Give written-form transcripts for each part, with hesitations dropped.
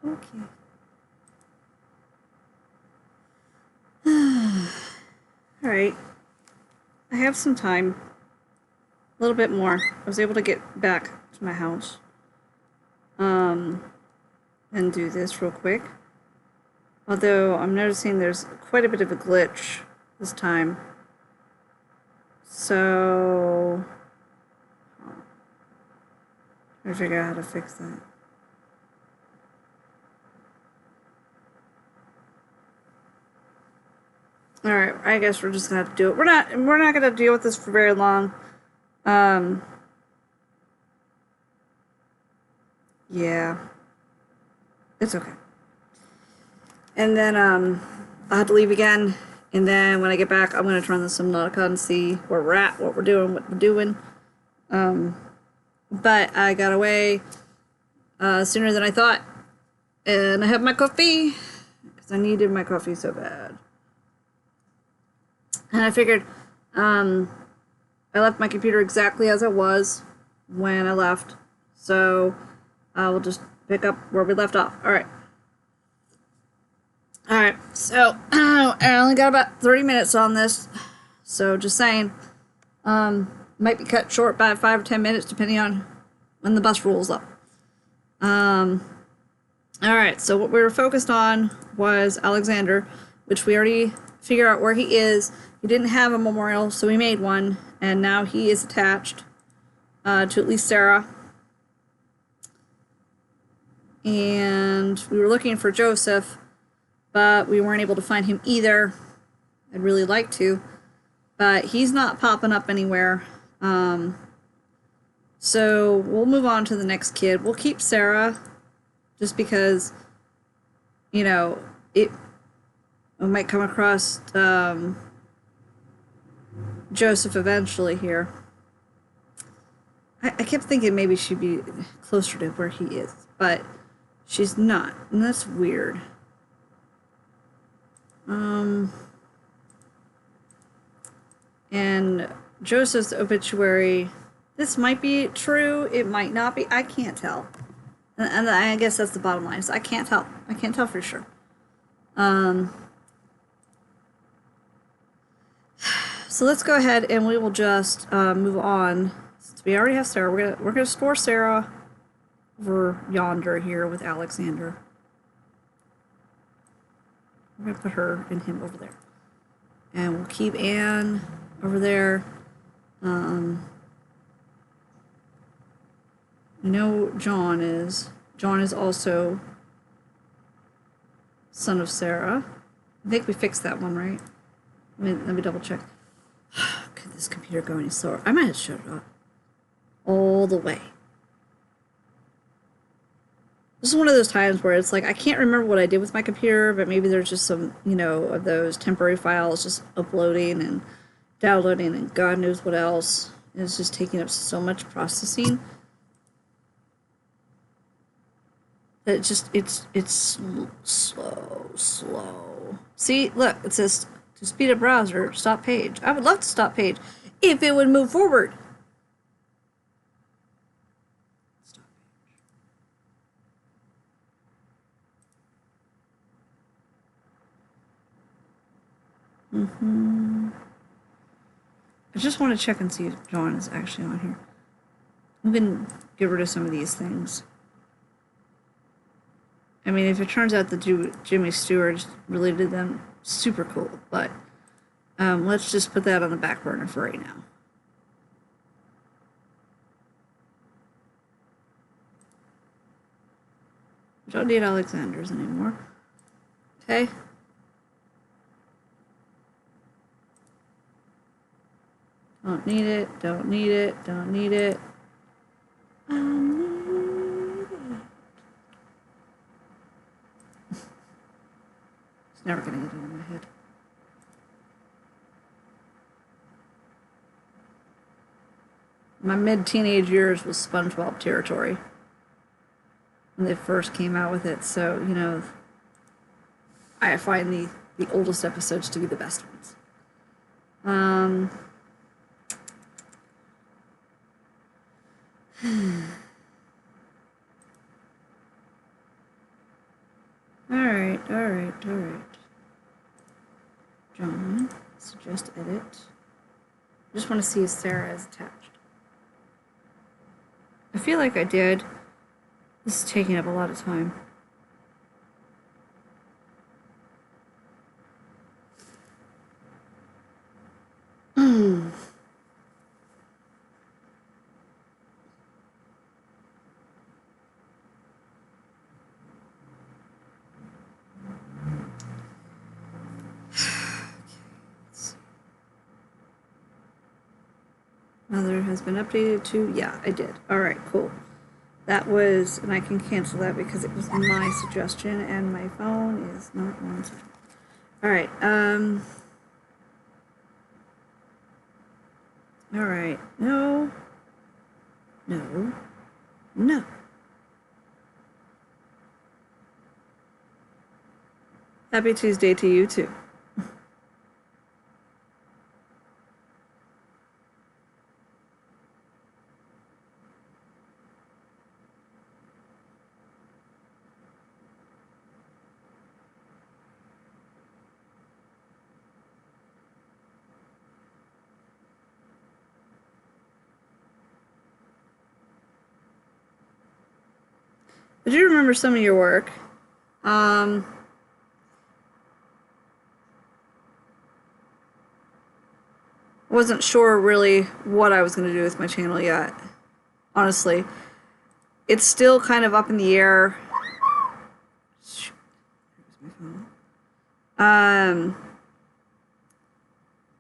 Okay. All right. I have some time. A little bit more. I was able to get back to my house. And do this real quick. Although I'm noticing there's quite a bit of a glitch this time. So I figure out how to fix that. All right, I guess we're just gonna have to do it. We're not gonna deal with this for very long. Yeah, it's okay. And then I'll have to leave again. And then when I get back, I'm gonna turn this Subnautica and see where we're at, what we're doing. But I got away sooner than I thought, and I have my coffee because I needed my coffee so bad. And I figured I left my computer exactly as it was when I left, so I will just pick up where we left off. All right. So I only got about 30 minutes on this, so just saying, might be cut short by 5 or 10 minutes depending on when the bus rolls up. All right, so what we were focused on was Alexander, which we already figured out where he is. He didn't have a memorial, so we made one, and now he is attached to at least Sarah. And we were looking for Joseph, but we weren't able to find him either. I'd really like to, but he's not popping up anywhere. So we'll move on to the next kid. We'll keep Sarah, just because, you know, we might come across Joseph eventually here. I kept thinking maybe she'd be closer to where he is, but she's not, and that's weird. And Joseph's obituary, this might be true, it might not be, I can't tell. And I guess that's the bottom line, so I can't tell. I can't tell for sure. So let's go ahead and we will just move on. Since we already have Sarah, we're gonna store Sarah over yonder here with Alexander. We're gonna put her and him over there, and we'll keep Anne over there. You know, John is also son of Sarah. I think we fixed that one, right? Let me double check. Could this computer go any slower? I might have shut it up all the way. This is one of those times where it's like, I can't remember what I did with my computer, but maybe there's just some, you know, of those temporary files just uploading and downloading and God knows what else. It's just taking up so much processing. It's slow. See, look, it says to speed up browser, stop page. I would love to stop page if it would move forward. Stop page. I just want to check and see if John is actually on here. I'm gonna get rid of some of these things. I mean, if it turns out that Jimmy Stewart is related to them, super cool. But let's just put that on the back burner for right now. Don't need Alexander's anymore. Okay. Don't need it. Don't need it. Don't need it. I need it. It's never gonna get into my head. My mid-teenage years was SpongeBob territory when they first came out with it, so, you know, I find the oldest episodes to be the best ones. suggest edit. I just want to see if Sarah is attached. I feel like I did. This is taking up a lot of time. Mother has been updated to, yeah, I did. All right, cool. That was, and I can cancel that because it was my suggestion and my phone is not on. All right, all right, no, no, no. Happy Tuesday to you too. I do remember some of your work. Wasn't sure really what I was going to do with my channel yet. Honestly, it's still kind of up in the air.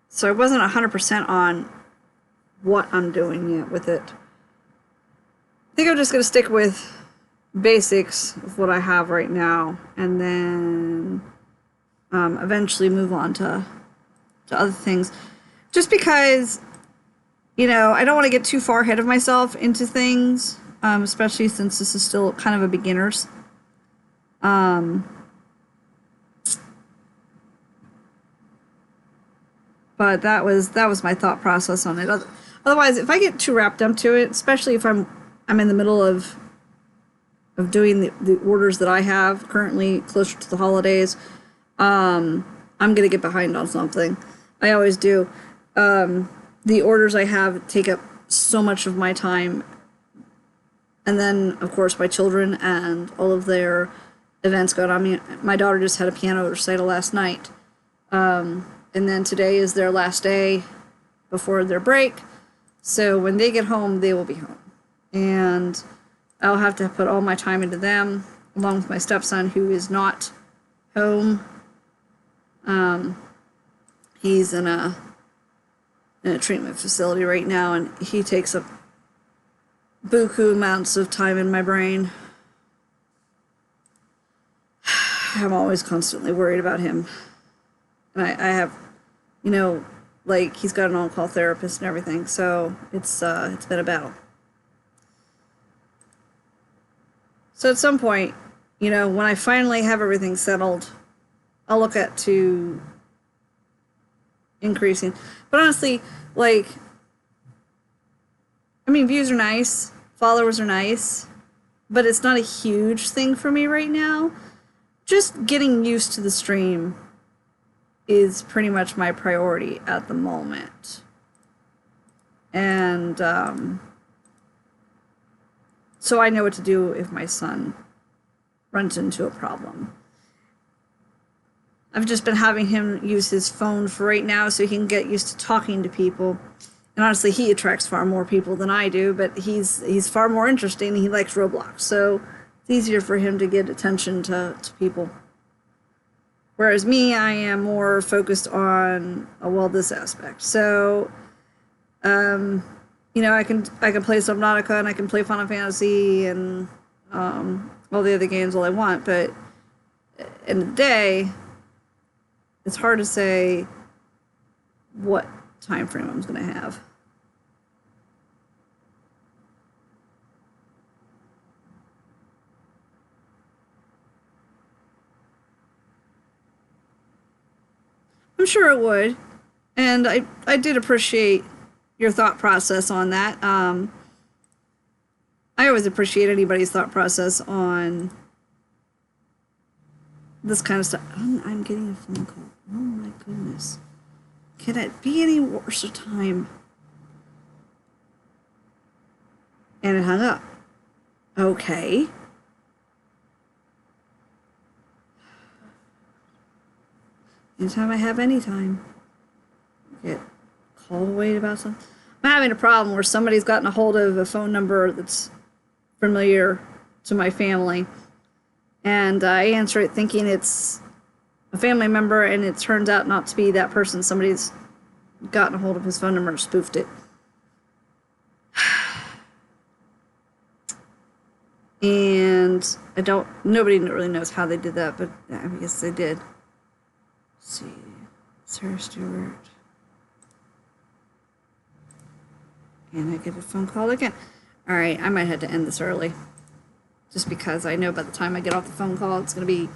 So I wasn't 100% on what I'm doing yet with it. I think I'm just going to stick with basics of what I have right now, and then eventually move on to other things. Just because, you know, I don't want to get too far ahead of myself into things, especially since this is still kind of a beginner's. But that was my thought process on it. Otherwise, if I get too wrapped up to it, especially if I'm in the middle of doing the orders that I have currently closer to the holidays, I'm gonna get behind on something. I always do. The orders I have take up so much of my time, and then of course my children and all of their events going on. I mean, my daughter just had a piano recital last night, and then today is their last day before their break. So when they get home, they will be home, and I'll have to put all my time into them, along with my stepson, who is not home. He's in a treatment facility right now, and he takes up buku amounts of time in my brain. I'm always constantly worried about him. And I have, you know, like, he's got an on-call therapist and everything, so it's been a battle. So at some point, you know, when I finally have everything settled, I'll look at to increasing. But honestly, like, I mean, views are nice, followers are nice, but it's not a huge thing for me right now. Just getting used to the stream is pretty much my priority at the moment. And so I know what to do if my son runs into a problem. I've just been having him use his phone for right now so he can get used to talking to people. And honestly, he attracts far more people than I do, but he's far more interesting. He likes Roblox, so it's easier for him to get attention to people. Whereas me, I am more focused on, well, this aspect. So, you know, I can play Subnautica and I can play Final Fantasy and all the other games all I want, but in the day, it's hard to say what time frame I'm going to have. I'm sure it would, and I did appreciate your thought process on that. I always appreciate anybody's thought process on this kind of stuff. I'm getting a phone call. Oh my goodness. Can it be any worse a time? And it hung up. Okay. Anytime I have any time, get called away about something. I'm having a problem where somebody's gotten a hold of a phone number that's familiar to my family, and I answer it thinking it's a family member, and it turns out not to be that person. Somebody's gotten a hold of his phone number and spoofed it. And nobody really knows how they did that, but I guess they did. Let's see, Sarah Stewart. And I get a phone call again. All right, I might have to end this early. Just because I know by the time I get off the phone call, it's going to be...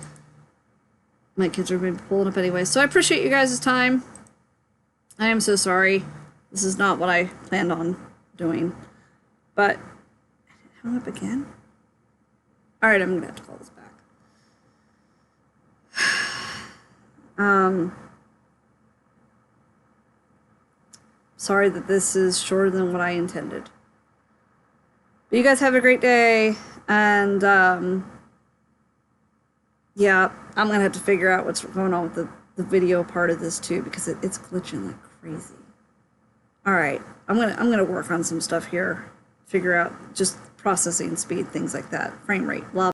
My kids are going to be pulling up anyway. So I appreciate you guys' time. I am so sorry. This is not what I planned on doing. But... I hung up again? All right, I'm going to have to call this back. Sorry that this is shorter than what I intended. But you guys have a great day, and yeah, I'm gonna have to figure out what's going on with the video part of this too, because it's glitching like crazy. All right, I'm gonna work on some stuff here, figure out just processing speed, things like that, frame rate, blah.